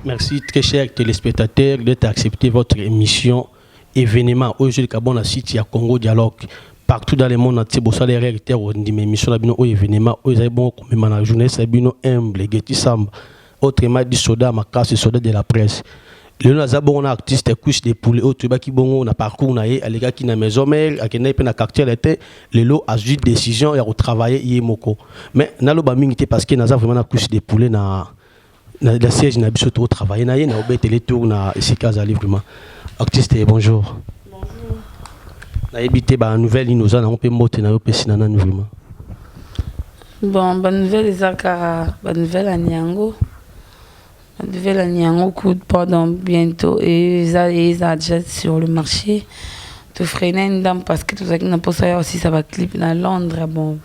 Merci très chers téléspectateurs d'être accepté votre émission événement aujourd'hui Kabon la City à Congo Dialogue partout dans le monde entier bossa les réacteurs on dit émission la bino événement aux bon comme la journée c'est bino humble Getty Samba autrement dit soda ma casse soda de la presse le nazabon artiste couche des poulets autre baki bongo na parcours na ye alega ki na maison mère akena pe na caractère était le lot a juste décision et retravailler yemoko mais na lo ba mingi parce que naza vraiment na couche des poulets na la siège na biso to travailler na ye na obetele tour na esika za vraiment artiste bonjour. Bonjour. Na ebité ba nouvelle inoza na pe mote na yo pe sinana vraiment. Bon, bonne nouvelle ezaka, bonne nouvelle à Niango. Bonne nouvelle à Niango coûte pendant bientôt et ils a déjà sur le marché. Tu freiner une dame parce que tout ça qui n'a pas ça aussi ça va clip dans Londres bon.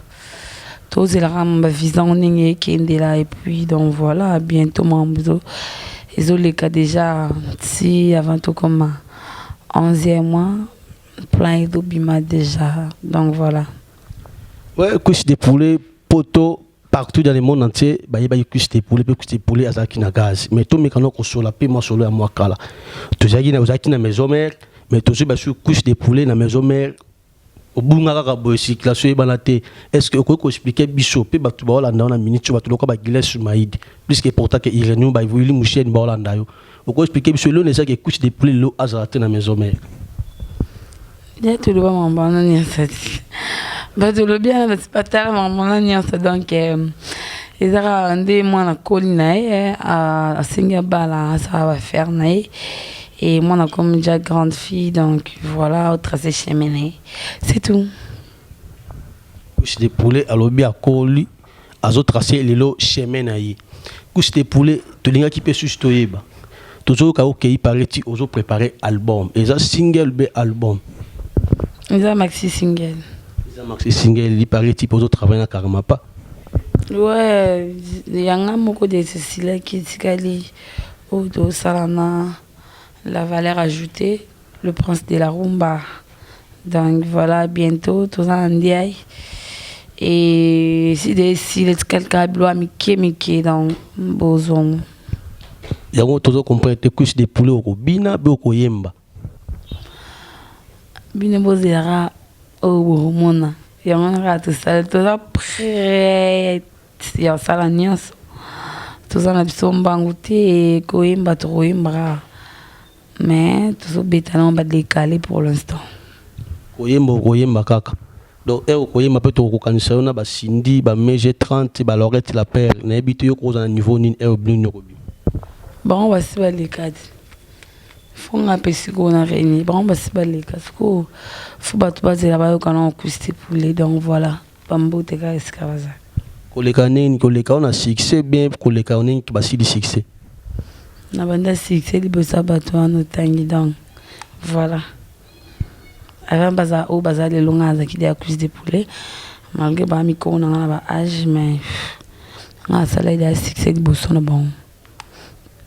Tous les rames visant n'ingé qui est là et puis donc voilà bientôt mon boulot. Ils ont les cas déjà si avant tout comme 11e mois plein d'obima déjà donc voilà. Ouais, couche des poulets poteau partout dans le monde entier bah il y a couche des poulets azaki na gaz mais tout mécano ko sur la paix moi solo à moi kala. Tu zaki na maison mère mais toujours bah sur couche des poulets na maison mère au bunga ka boy circulation e banate est-ce que ko expliquer biso pe batu ba Hollanda na minute batu loka ba Giles Maïd plus que pourtant que Irenu ba vuli musheni ba Hollanda yo ko expliquer biso le ne ça que couche des poulets lo azate na maison mère ya tu le vois mon bon ni ça bah tu le bien c'est pas tellement mon ni ça donc ils ont rendé moi na colline à Singapour ça va faire naï. Et moi, on a comme déjà grande fille, donc voilà, au tracé chemin. C'est tout. Couche des poulets à l'objet à Koli, à tracé les lots chemin. Couche des poulets, tu l'as qui peut suster. Toujours quand il paraît, ils ont préparé album. Ils ont single B album. Ils ont maxi single. Ils ont maxi single, il paraît, ils ont travaillé dans Karamapa. Ouais, il y a un beaucoup de ceci qui est au dos Salana. La valeur ajoutée, le prince de la rumba. Donc voilà, bientôt, tout ça en diaille. Et si les quelqu'un doit miquer dans besoin. Il y a toujours compris que couche des poulets au bina, au yemba. Bina bozera au mona. Il y a un rat tout ça, tout ça prêt. Il y a ça la niance. Tout ça n'a pas bangouté et koyemba trop yemba. Mais tout ça bétalant va décaler pour l'instant. Koyemba kaka. Donc koyemba peut to kokanisa na ba Cindy ba Mege 30 ba Lorette la père na ebito yo ko za niveau nin bleu nyokobi. Bon on va se les cadres. Faut un peu si on a réuni. Bon on va se les cadres. Faut pas tout baser là-bas quand on couche pour les donc voilà. Bambo te ka escavaza. Koleka on a succès bien koleka on ki ba si di succès. Na banda succès libosa bato en tangi donc voilà. Avant baza au baza les longs qui des couches de poulet malgré ba mi ko na ba âge mais na ça là il a succès libosa na bon.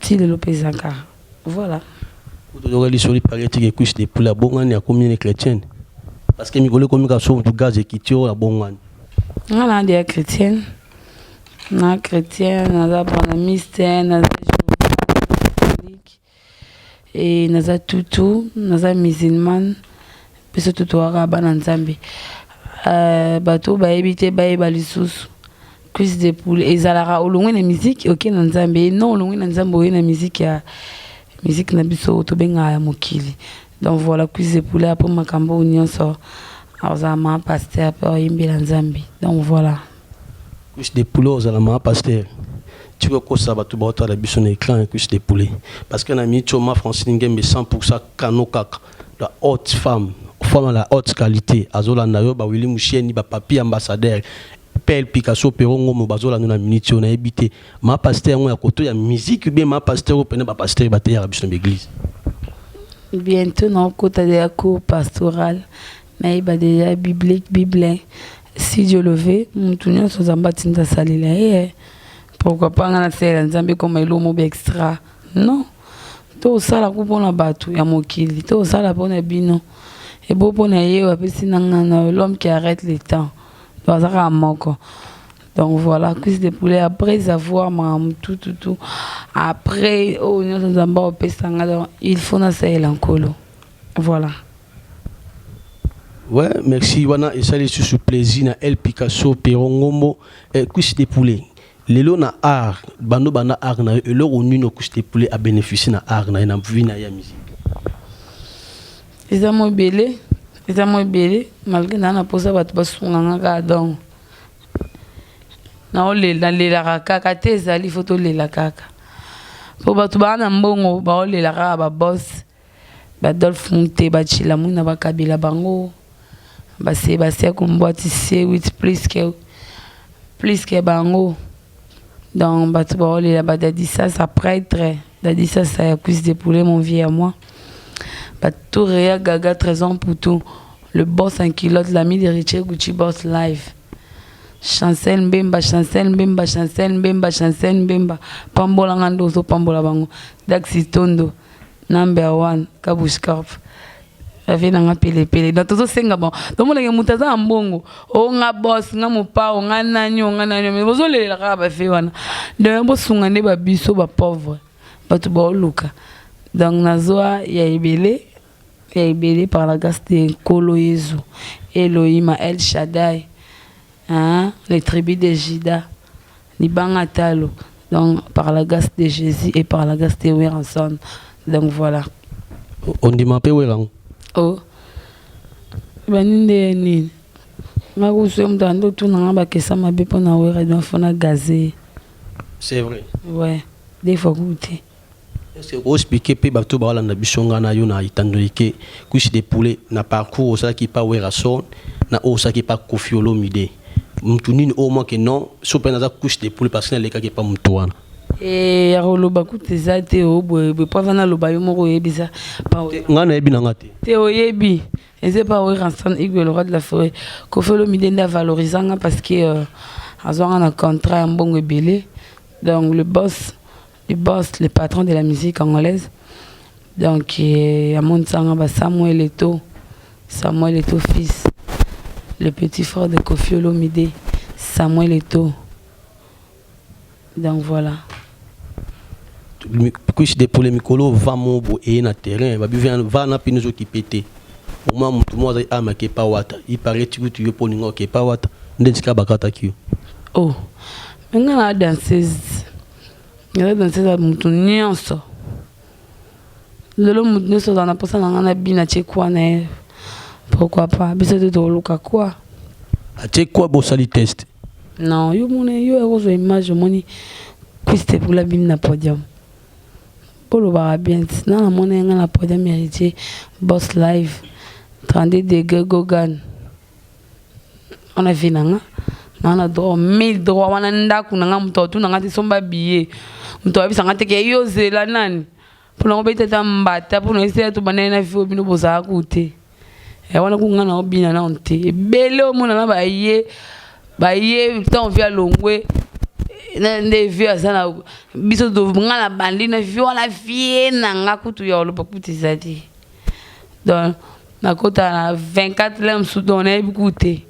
Ti le Lopez encore. Voilà. Vous devez aller sur les paraît que couche de poulet bon on a combien de chrétiens parce que mi gole comme ka so du gaz qui tio la bon on. On a des chrétiens. Na chrétien, na bonamiste, na et naza tutu naza musulman peso tutu araba na nzambe bato ba ebité ba lisusu cuisse de poule ezalaka olongwe na musique OK na nzambe non olongwe na nzambe na musique ya musique na biso to benga ya mokili donc voilà cuisse de poule après makambo nyonso azama pasteur pour yimbela nzambe donc voilà cuisse de poule azama pasteur. Tu veux que ça va tout battre à la biche na écran et cuisse de poulet parce que na mi choma Francine Ngembe 100% kanokaka la haute femme la haute qualité azola na yo ba Willy Musheni ba papi ambassadeur Pel Picasso Perongo mo bazola na minute on a habité ma pasteur ya koto ya musique bien ma pasteur pene ba pasteur ba te ya biche na église bientôt na kota de cours pastoral mais ba déjà biblique bible si Dieu le veut mutunyo so zamba tinda salila pourquoi pas ngana sela nzambe comme elomo extra non to sala ku pona batu ya mokili to sala pona bino et bo pona ye wa pesi nangana l'homme qui arrête le temps doit ça moko Donc voilà, cuisse de poulet après avoir tout. Après, il faut naser l'encolo. Voilà. Ouais, merci. Wana et ça les sous plaisir na El Picasso Perongombo cuisse de poulet. Lelo na art, bando bana art na le ronu no cuisse de poulet a bénéficier na art na vie na ya musique. Ils ont belé, malgré na posa batu basunga nga donc. Na ole na lela kaka te ezali photo lela kaka. Po batu bana mbongo ba ole la kaka ba boss. Ba Dolph Monte ba chila muna ba kabila bango. Ba Sébastien Komboati C8 plus que bango. Donc batu ba ole la ba Dadissa ça prêtre. Dadissa ça cuisse de poulet mon vieux à moi. Ba Touréa Gaga 13 ans pour tout. Le boss en culotte l'ami de Richie Gucci Boss Live. Chancel Mbemba. Pambola ngando so pambola bango. Daxi Tondo. Number 1. Kabush Corp. Ave na pele. Na tozo senga bon. Donc mon mutaza mbongo. O nga boss nga mopa o nga nanyo. Mais bozo le la ba fe wana. De bo sunga ne ba biso ba pauvre. Ba to ba luka. Donc nazoa ya ebele par la grâce de Kolo Yezu. Elohim El Shaddai. Hein, les tribus de Jida, les Bangatalo, donc par la grâce de Jésus et par la grâce de Weranson. Donc voilà. On dit ma Weran. Oh. Baninde ni. Ma roussem dans tout n'a pas que ça m'a bien pour na wera donc faut na gazé. C'est vrai. Ouais. Des fois goûter. Est-ce que vous expliquez pe bato ba la na bisonga na yo na itandolike kushi de poulet na parcours ça qui pas Weranson na o ça qui pas Koffi Olomide. Mtunini au moins que non so pe na za couche de poulet parce que les cas qui pas mtoana et ya loba kuteza te obwe pa vana loba yo moko yebisa pa ngana yebi na ngate te oyebi eze pa o ransan igwe le roi de la forêt Koffi Olomide nda valorisanga parce que azonga na contrat mbongo ebele donc le boss le patron de la musique congolaise donc a montsanga ba Samuel Eto'o fils le petit frère de Koffi Olomide, Samuel Eto'o. Donc voilà. Couche de poulet mikolo va mon bo et na terrain va na pinozo qui pété. Au moins tout moi a marqué pas wata. Il paraît que tu veux pour ningo qui pas wata. Ndika bakata ki. Oh. Menga na danseuse. La danseuse a mutu nyonso. Lelo mutu nyonso na posa na ngana bina chekwa na pourquoi pas? Bisa de Luka quoi? A quoi bossali test? Non, yo rose image moni cuiste pour la bine na podium. Pour le bar bien, non la monnaie na podium héritier Boss Live 32 degrés Gogan. On a vu nanga. On a droit 1000 droits wana ndaku nanga mtoto nanga ti somba billet. Mtoto bisa ngate ke yo zela nani. Pour la obete tambata pour no essayer to banana fi obino boza akuté. Et on a un obina na onté belé au monde na baye tant via longwe ne via sana biso do ngala bandi na via la vie na ngakutu ya lo pakuti zadi donc na kota na 24 lem soudonné bikuté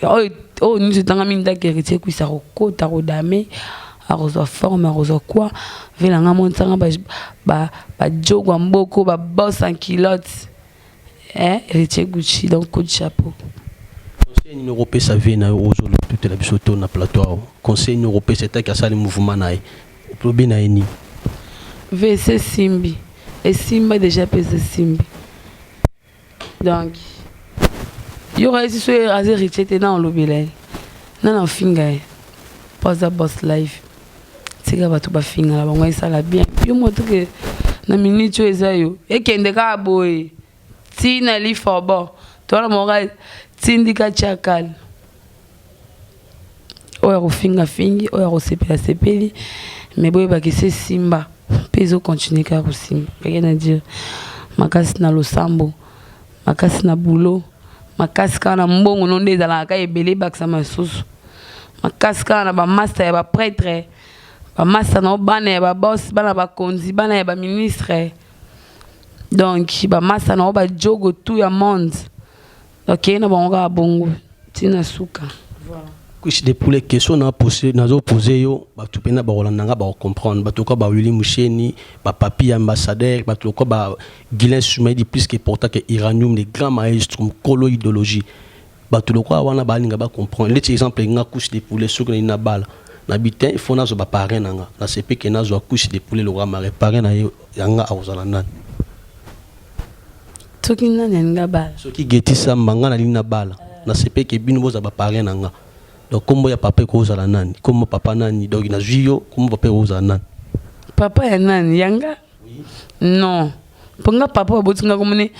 oh nous tanga minda kerité ku sa kota rodame a rosa forme a rosa quoi vela ngamontanga ba jogo mboko ba boss en culotte. Richie Gucci donc coup de chapeau. Conseil européen ça vient na ozolo toute la bisoto na plateau. Conseil européen c'est que ça le mouvement na problème na ni. VC Simbi et Simba déjà pesé Simbi. Donc il y aura ici sur Azer Richie dans le lobby na finga pas à Boss Live. C'est que va tout ba finga la bango ça la bien. Yo moto que na minute yo ezayo et kende ka boy. Tina li fobo to la moral tindika chakal oyo finga fingi oyo sepeli mais boy ba que c'est Simba peso continue ka Simba rien à dire makasi na losambo makasi na boulot makasi kana mbongo non des ala ka ebele baksa masusu makasi kana ba master ya ba prêtre ba master na bana ba boss bana ba konzi bana ba ministre. Donc ba massa na ba jogo tout ya monde. OK na bonga bongo tina suka. Voilà. couche de poulet question na poser yo ba tu pena ba rolandanga ba comprendre ba to ko ba Willy Moucheni ba papi ambassadeur ba to ko ba Guilain Soumaïdi plus que important que Iranium les grands maîtres colo idéologie ba to ko wana ba linga ba comprendre les exemple nga couche de poulet sur na bala na bitin il faut na zo ba parrain nga na CP que na zo couche de poulet le roi parrain na yanga awzala nan to kinna nga bala so ki geti samba nga na lina bala na CP que bino boza ba parrain nga. Donc, comment ya papa ko za nani? Comment papa nani? Donc, na juyo, comment papa ko za nani? Papa ya nani? Yanga? Oui. Non. Ponga papa abotunga komone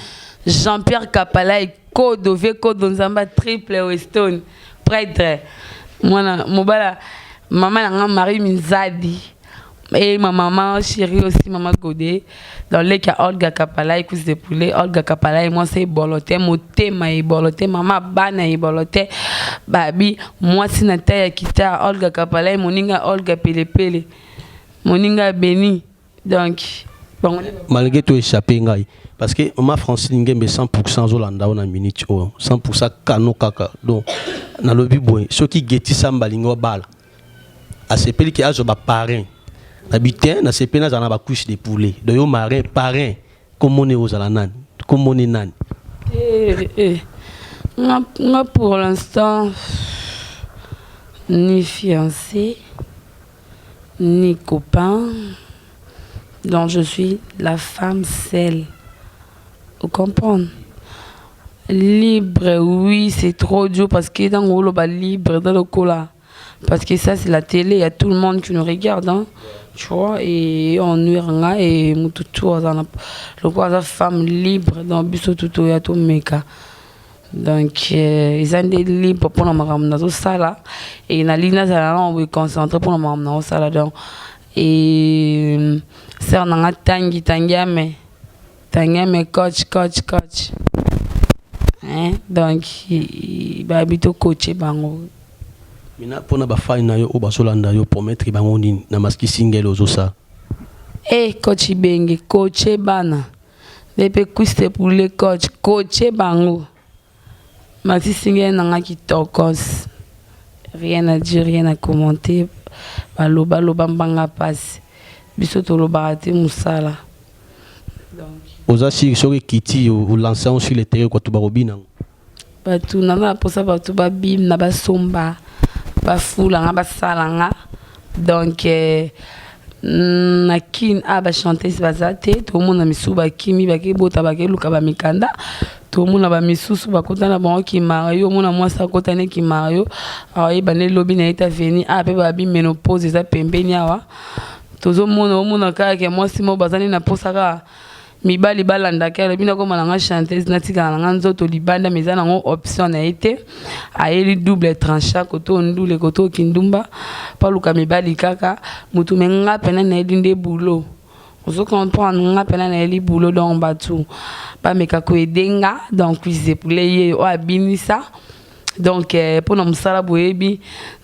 Jean-Pierre Kapala et Kodove Kodonzamba triple Weston prêtre. Moi mobala maman nga Marie Minzadi et ma maman chérie aussi maman Godé dans les cas Olga Kapala et couche de poulet Olga Kapala et moi c'est boloté motema et boloté maman bana et boloté babi moi si nata ya kita Olga Kapala et moninga Olga Pele moninga Beni donc bon malgré tout échappé ngai parce que ma Francine ngembe 100% zolanda on a minute 100% kano kaka donc na lobi boy ceux qui geti samba lingo bala a ce pays qui a zo ba parrain habitant na ce pays na ba couche de poulet donc yo marin parrain comme on est aux alanan comme on est nan moi pour l'instant ni fiancé ni copain donc je suis la femme seule vous comprenez libre oui c'est trop dur parce que dans le libre dans le cola parce que ça c'est la télé il y a tout le monde qui nous regarde hein, tu vois et on nuit et mututu le quoi la femme libre dans biso tout ya tout meka donc ils ont des libres pour la maman dans ça là et na lina ça on veut concentrer pour la maman dans ça là donc et ça on a tangi coach hein donc ba habito coacher bango mina pona ba fine na yo o basolanda yo promettre bango nini na maski single ozosa coach benge coacher bana lepe kuste pour les coacher bango maski single nanga kitokos rien à dire rien à commenter baloba mbanga passe biso to loba te musala donc Osasi sur Kiti ou lançant sur le terrain quoi tout barobina batu nana posa batu ba bim na ba somba ba fula ba salanga donc na kin ba chanter bazate to mona misuba kimi ba ke bota ba ke luka ba mikanda to mona ba misusu ba kotana ba ki mario mona mwasa kotane ki mario ayi ba ne lobi na eta veni pe ba bi menopause za pembeni awa tozo mona ka ke mwasi mo bazani na posaka mibali balanda kele bina ko malanga chanteuse natika nanga nzoto libanda mezana ngo option na été ayeli double tranchant koto ndule koto kindumba paluka mibali kaka mutu menga pena na elinde boulot ozo comprendre nga pena na eli boulot donc batu ba meka ko edenga donc cuisine pour les o abinisa donc pour na musala boyebi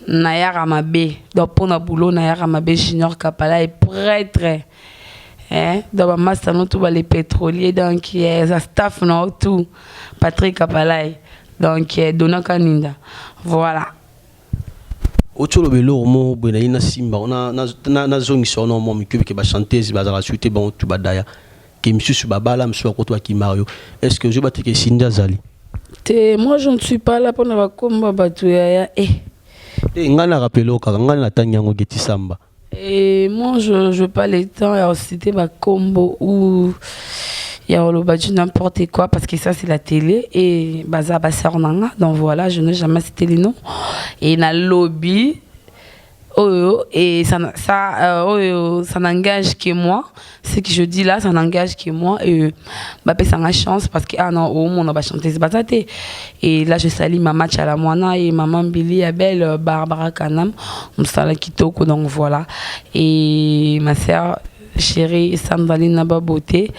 na yara mabe donc pour na boulot na yara mabe Junior Kapala est prêtre dans ma master nous tous les pétroliers donc ça staff non tout Patrick Kapalai donc Dona Kaninda voilà otolo belo mo bena ina simba na zongi sono mo mikubi ke ba chanteuse ba za suite bon tout badaya ke misusu babala msuwa ko to ki Mario est-ce que je ba te ke Sinda Zali moi je ne suis pas là pour na ba komba batu ya ngana rappelo ka ngana na tanyango geti samba. Et moi, je pas le temps à citer ma combo ou il y a n'importe quoi parce que ça c'est la télé et baza basarnanga donc voilà je n'ai jamais cité les noms et na lobby et ça n'engage que moi ce que je dis là ça n'engage que moi et bah ça a chance parce que non au monde on va chanter c'est bataté et là je salue maman Chalamwana et maman Billy Abel Barbara Kanam Msala Kitoko donc voilà et ma sœur chérie Sandrine Naba Beauté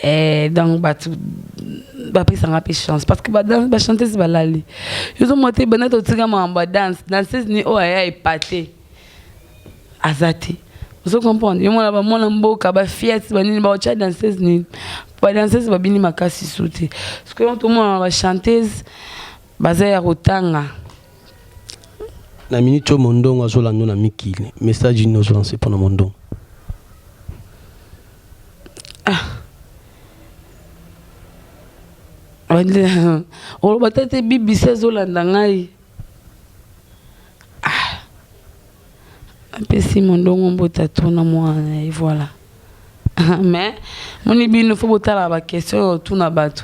et donc bah ça a chance parce que bah chanter c'est balali ils ont monté benet au tigama en danse ni oh ay pâté azati vous comprenez yo mona ba mona mboka ba fiat ba nini ba cha danseuse ni ba danseuse ba bini makasi souté parce que tout le monde ba chanteuse baza ya rotanga na minute mondongo azolanda na mikili message ni ozolancer pour na mondongo. On va peut-être bibi 16 olanda ngai. Pesi mondongo mbota tona mwana et voilà. Mais mon ibino faut botala ba question tuna bato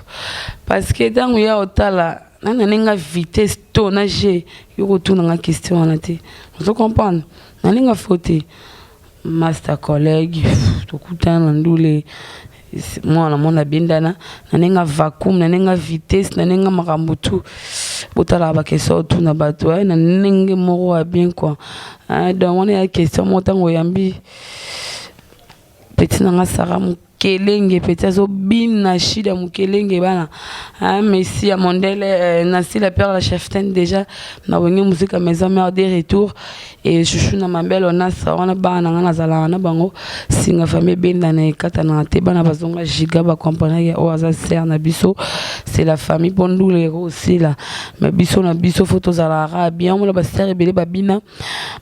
parce que tango ya otala nana nenga vitesse to na je yo tuna nga question na te. Vous comprenez? Nana nga faute master collègue to kutana ndule moi na mona bindana nanenga vacuum nanenga vitesse nanenga makambutu botala ba question tuna bato na nenge moko bien quoi. Donc on a question montango yambi petit nanga sara mukelenge petit azo bin na shida mukelenge bana Messi à Mondele Nassi la père la cheftaine déjà na wenge musique à maison mère de retour et chouchou na mabel on a ça on a bana na zala na bango singa famille benda na kata na te bana bazonga giga ba compagnie o aza ser na biso c'est la famille Bondule aussi là mais biso na biso photo zala bien on la ba ser belé ba bina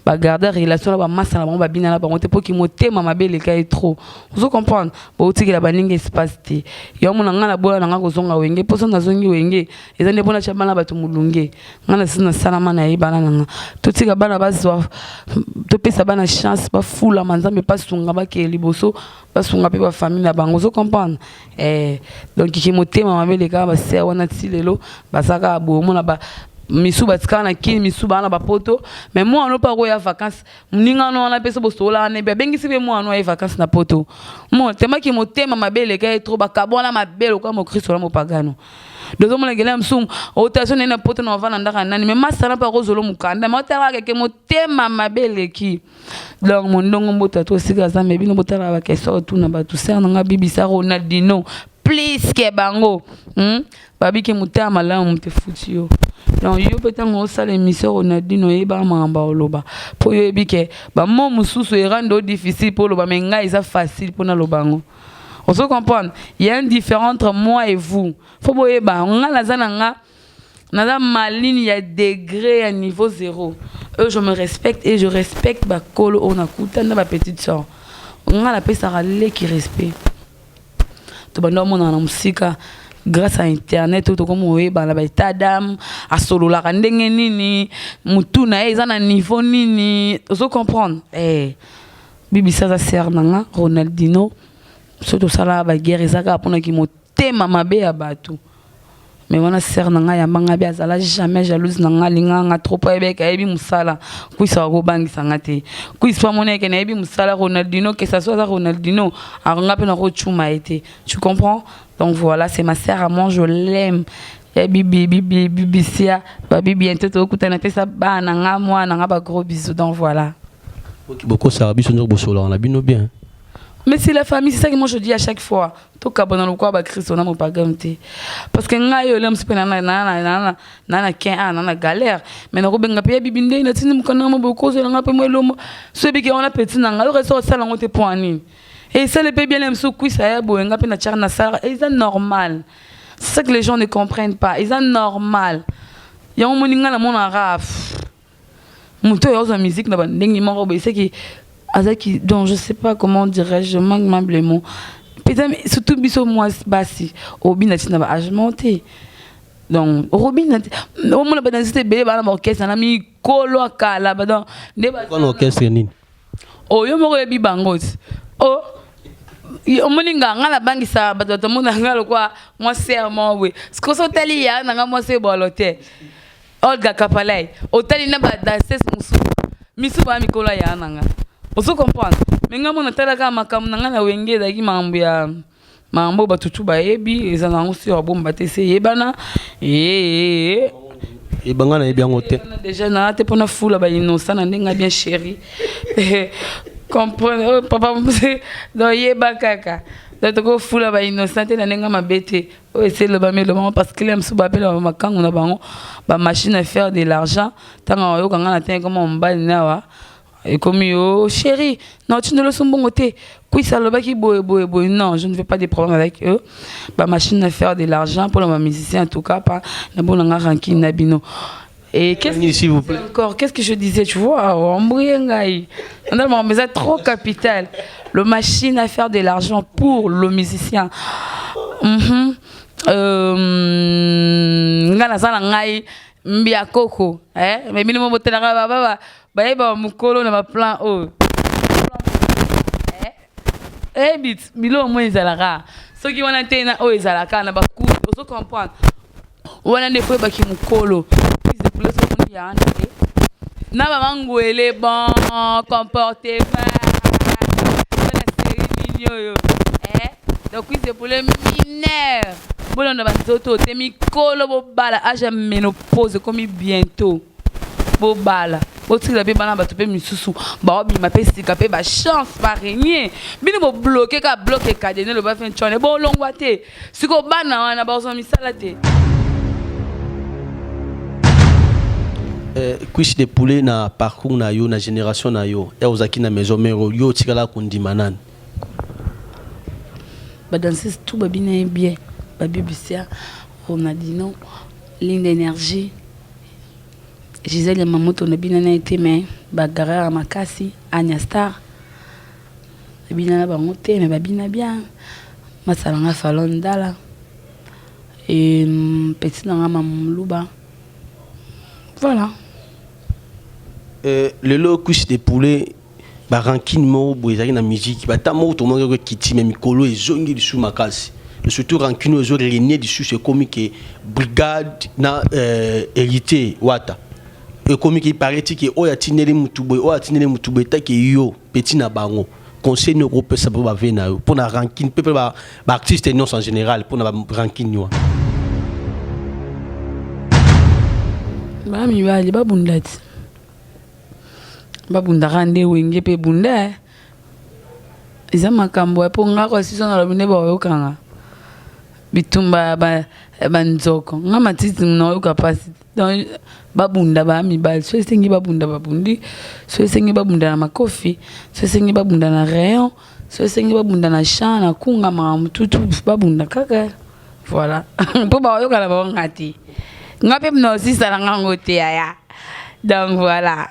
ba garder relation la ba massa na ba bina na bango te pour ki motema mabele kai trop vous comprenez ba utiki la baninga espace te yo mona ngana bola na ngako zonga wenge poso na zongi wenge ezande bona chabana batu mulunge ngana sina salama na ibana na tutika bana bazwa to pesa bana chance ba fula manzambe pas sunga ba ke liboso ba sunga pe ba famille na bango zo comprendre donc ki motema mabele ka ba se wana tilelo basaka bo mona ba misu batika na kini misu bana ba poto mais moi on pas ya vacances mninga no na pesa bosola na be bengi sibe moi no ya vacances na poto moi tema ki motema mabele ka trop ba kabona mabele kwa mo Kristo na mo pagano dozo mo ngela msum otation na poto na vana ndaka nani mais masana pa kozolo mukanda mais otala ke motema mabele ki donc mon ndongo mbota to sika za mebi no botala ba keso tu na ba tu ser na bibisa Ronaldinho please ke bango babi ke mutama la mte futi yo. Donc yo peut-être on sale émission Ronaldinho e ba mamba oloba po yo ebike ba mo mususu e rando difficile pour loba mais nga isa facile pour na lobango. On se comprend, il y a une différence entre moi et vous. Faut boye ba nga lazana nga naza maline il y a degré à niveau 0. Eux je me respecte et je respecte ba kolo on a kutana ba petite sœur. Nga la pesa rale qui respect. To bando mo na musika grâce à internet tout comme oui ba la état d'âme à solo la ndenge nini mutu na eza na niveau nini ozo comprendre bibi ça sert nanga Ronaldinho surtout ça la ba guerre ezaka pona ki motema mabe ya bato mais wana sert nanga ya manga bi azala jamais jalouse nanga linga trop ebeka ebi musala kuisa ko bangisa ngate kuisa mona ke na ebi musala Ronaldinho que ça soit Ronaldinho aranga pe na ko chuma été tu comprends. Donc voilà, c'est ma sœur à moi, je l'aime. Bibi sia, babi bientôt to kutana pesa ba nanga moi nanga ba gros bisous. Donc voilà. Beaucoup ça biso ndoko bosola on a bino bien. Mais c'est la famille, c'est ça que moi je dis à chaque fois. To kabona lo kwa ba Christ na mo pagamte. Parce que nga yo lem sipe na ken na galère. Mais na ko benga pe bibi ndé na tini mukana mo boko zo nga pe mo lomo. So bi ke on a petit nanga, le reste ça la ngote poani. Et ça, le peut bien les sous ça y est normal. C'est ça que les gens ne comprennent pas. Ils sont normal. Il y a un moment où mon arabe, mon tour est en musique, donc je sais pas comment dirais-je, je manque même les mots. Peut-être surtout biso moi bassi, Robin a tina âge monté. Donc Robin, au moins la banalité bébé ba na orchestre na mi kolo akala ba donc ne ba. Kon orchestre ni. Oh yo mo ko bi bangot. Oh omoninga ngala bangisa bato mona ngalo kwa moi serment we skoso tali ya nanga moi se bolote Olga Kapalai otali na ba danses misu ba mikolo ya nanga oso comprendre menga mona tala ka makamu nanga na wenge daki mambo batutu ba ebi ezana ngosi wa bomba te se yebana bangana yebi ngote déjà na te pona fula ba innocent na ndenga bien chéri. Comprendre papa donc yeba kaka donc ko fula ba innocent na nenga mabete o essayer le bamelo parce que l'aime sous babel ma kango na bango ba machine à faire de l'argent tanga yo kanga na ten comme on ba na wa et comme yo chéri non tu ne le son bon côté kui ça le ba ki boy non je ne veux pas des problèmes avec eux ba machine à faire de l'argent pour les musiciens en tout cas pas na bon nga ranking na bino Et qu'est-ce que je disais, tu vois, on mais c'est trop capital. Le machine à faire de l'argent pour le musicien. Mbia Koko, mais minimum botelaka baba ba mukolo na ba plan o. Bit bilo mo ezalaka. Soki wana tena o ezalaka na ba ku, ozo comprendre. Wana ne faut ba ki mukolo. Ils pour les autres ya ande. Na ba ngwele bon comportement. Donc c'est pour les mineurs. Bon on a bazoto te mikolo bo bala âge ménopause comme bientôt. Bo bala. Bo tila be bana ba to pe misusu. Ba obi ma pe sika pe ba chance pas rien. Bino bo bloquer ka bloquer cadene le ba fin chone. Bo longwate. Siko bana wana ba zo misala te. Cuisse de poulet na parcours na yo na génération na yo. E ozaki na maison mero yo tikala kondima nani. Ba danser tout ba bien bien. Babibisia, on a dit non, ligne d'énergie. Gisèle et Mamoto, on a bien été, mais Bagara Makasi, Anya Star. Bien là, on mais babina bien. Masalanga Falon Dala. Et petit dans Mamlouba. Voilà. Le lot couche de poulet, Barankin Mo, Bouzari na musique, Batamo, tout le monde qui tient Mikolo et Zongi sous Makasi. Surtout rancune aux autres régné dessus c'est comme que brigade na hérité wata et comme qu'il paraît que oya tinele mutube ta que yo petit na bango conseil européen ça peut venir pour na rancune peuple ba artiste non en général pour na rancune yo ba mi ba ba bundati ba bunda rande wenge pe bunda ils ont makambo pour ngako si son na bine ba yokanga bitumba ba nzoko ngama titi no capacity donc babunda ba mi bal so sengi babunda babundi so sengi babunda na makofi so sengi babunda na rayon so sengi babunda na champ na kunga ma mututu babunda kaka voilà po ba yo kala ba ngati ngape no si sala ngote ya donc voilà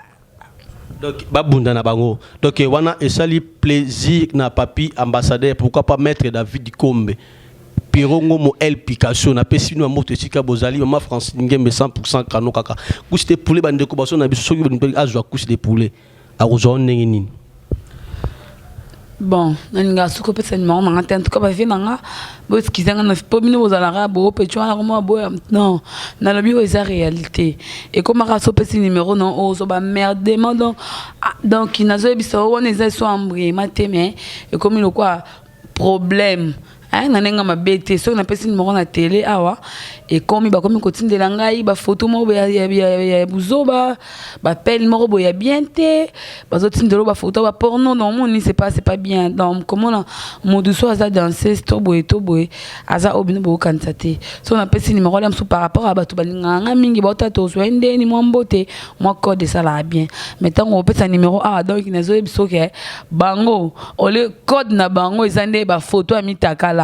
donc babunda na bango donc wana esali plaisir na papi ambassadeur pourquoi pas maître David Kombe Pirongo mo El Picasso na pesi no moto tika bozali mama France ngembe 100% kano kaka couche de poulet bande ko baso na biso soki bonne azwa couche de poulet a rejoindre nini bon nanga suko pesa ni mama ngata en tout cas ba vi nanga bo skizanga na pomino bozala bo pecho na ko mo bo non na lobi o eza réalité et comme ka so pesa numéro non o so ba merde donc inazo biso on eza so ambri mateme et comme le quoi problème nanenga mabete so na pesi numéro na télé awa et comme ba comme kotindela ngai ba photo mo ya buzoba ba pel mo bo ya bien te ba zotindelo ba photo ba porno non mon c'est pas bien donc comment na modu so aza danser to boy aza obino bo kantate so na pesi numéro là par rapport à ba to balinganga mingi ba tato so ndeni mo mbote mo code ça là bien maintenant on pesa numéro donc inazo biso ke bango ole code na bango ezande ba photo amitakala.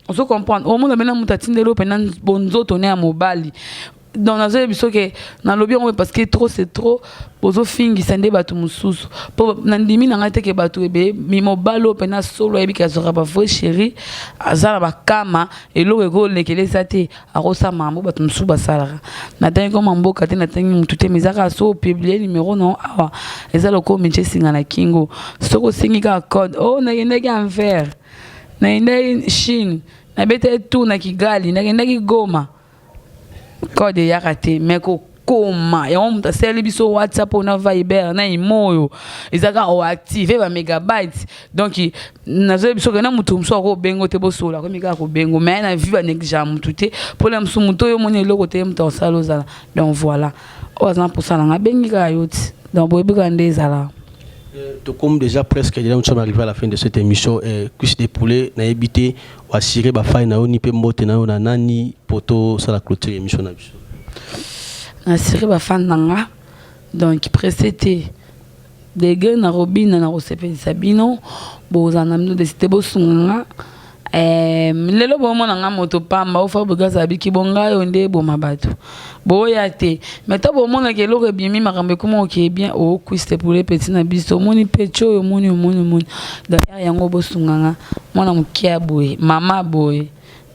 On se comprend. Au monde maintenant mutatindelo pendant bonzo tourner à mobile. Dans la zone biso que dans lobby on parce que trop c'est trop bozo fingi sande batu mususu pour nandimi na ngate ke batu ebe mi mobile pendant solo ebi ka zora ba fo chéri azala ba kama elo ego lekele sate arosa mambo batu musu basala na tangi ko mambo kate na tangi mutute mizaka so publier numéro non awa ezalo ko minche singa na kingo soko singi ka code na yende ka enfer na yende Chine na bete tout na Kigali na yende ki Goma code ya raté mais ko koma et on t'a servi biso WhatsApp on a Viber na imoyo ezaka o activer ba megabytes donc nazo biso kana mutu mso ko bengo te bosola ko mika ko bengo mais na vu ba négligent mutu te pour la msu mutu yo moni loko te mta salozala donc voilà o azan pour ça na bengi ka yoti donc boyebi ka ndezala. Comme déjà presque nous sommes arrivés à la fin de cette émission cuisse de poulet na habité ou assurer ba faille na oni pe mbote na na nani poto ça la clôture émission na biso assurer ba fan nanga donc précédé des gars na robine na rosepe sabino bo zanamno de cité bo sunga lelo bo mona nga moto pamba o fa bugaza biki bonga yo nde bo mabato bo ya te mais to bo mona ke lo bimi makambe kuma ke bien o kwiste pour les petits na biso moni pecho yo moni d'ailleurs yango bo sunganga mona mukia boye mama boye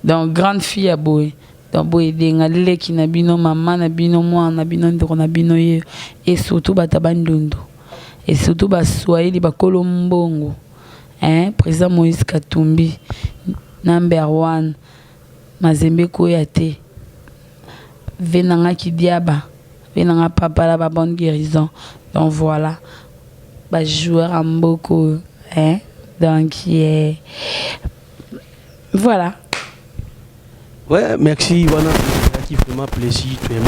donc grande fille à boye donc boye denga leki na bino mama na bino mwana na bino ndeko na bino ye et surtout batabandondo et surtout ba swahili ba kolombongo président Moïse Katumbi number 1 Mazembe Koyate venanga Kidiaba venanga papa la ba bonne guérison donc voilà ba joueur en beaucoup donc voilà. Ouais, merci voilà qui vraiment plaisir tu aimes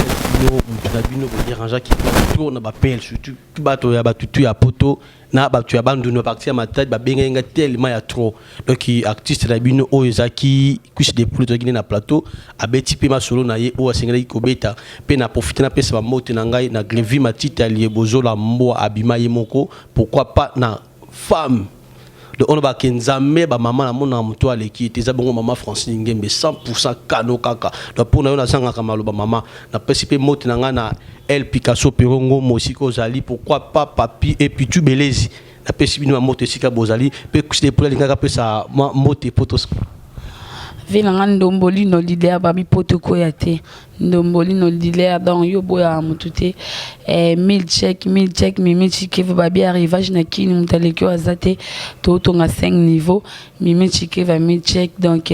nous dérangeant qui tourne ba pelle surtout tu bato ya batutu ya poto na ba tu abandu no partir ma tête ba benga tellement ya trop donc artiste la bino o ezaki kuche de plus de na plateau abeti pe ma solo na ye o asengeli ko beta pe na profiter na pesa ba mote na ngai na grevi ma tite ali bozo la mbo abima ye moko pourquoi pas na femme de on ba kenzame ba maman na mona muto aleki te za bongo maman Francine Ngembe 100% kano kaka donc pour na yo na sanga kamalo ba maman na pesi pe mote na nga na El Picasso Perongo Mosiko Zali pourquoi pas papi et puis tu belezi na pesi bino mote sika bozali pe kuste pour linga pe sa mote potos venanga ndomboli no leader babi potoko ya te ndomboli no leader donc yo boya mutute 1000 check mimi chikeve babi arrivage na kini mutaleki azate to tonga 5 niveau mimi chikeve 1000 check donc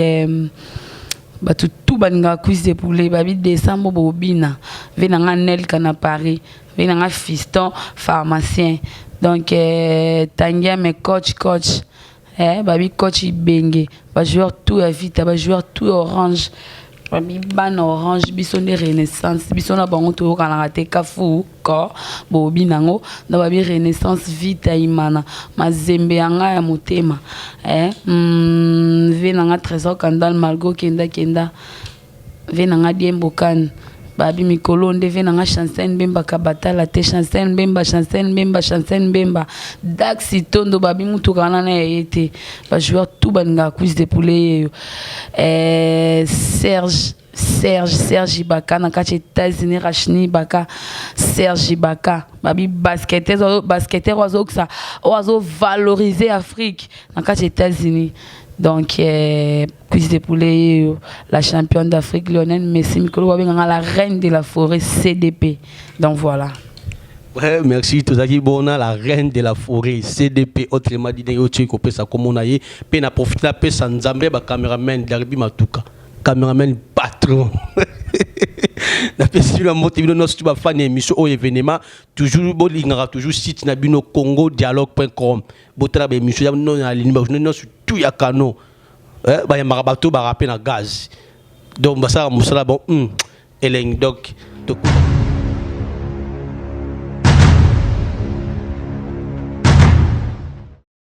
batu tout baninga quiz pour les babi décembre bobina venanga nel kana Paris venanga fiston pharmacien donc tangia me coach babi coach Bengue ba joueur tout à vite ba joueur tout orange babi ban orange biso de renaissance biso na bango to kana raté kafu ko bobi nango na babi renaissance vite imana mazembe yanga ya motema venanga trésor kandal malgo kenda venanga diembokan babi mikolo nde venanga Chancel Bemba kabatala te Chancel Bemba Daxi tondo babi mutu kana na yete ba joueur tout banga quiz de poulet Serge Ibaka na kati États-Unis Rachni Ibaka Serge Ibaka babi basketteur ozo valoriser Afrique na kati États-Unis donc quiz de poulet la championne d'Afrique Lionel Messi Mikolo la reine de la forêt CDP donc voilà. Ouais, merci Tozaki Bona, la reine de la forêt CDP autrement dit yo tchiko pesa comme on a yé pe na profiter pe sanzambe ba cameraman Darby Matuka cameraman patron na pesi la moto bino no tu ba fan émission au événement toujours bolinga toujours site na bino congodialogue.com botala ba émission non na ligne ba non sur tout ya kano ba ya marabato ba rapper na gaz donc ba ça musala bon eleng donc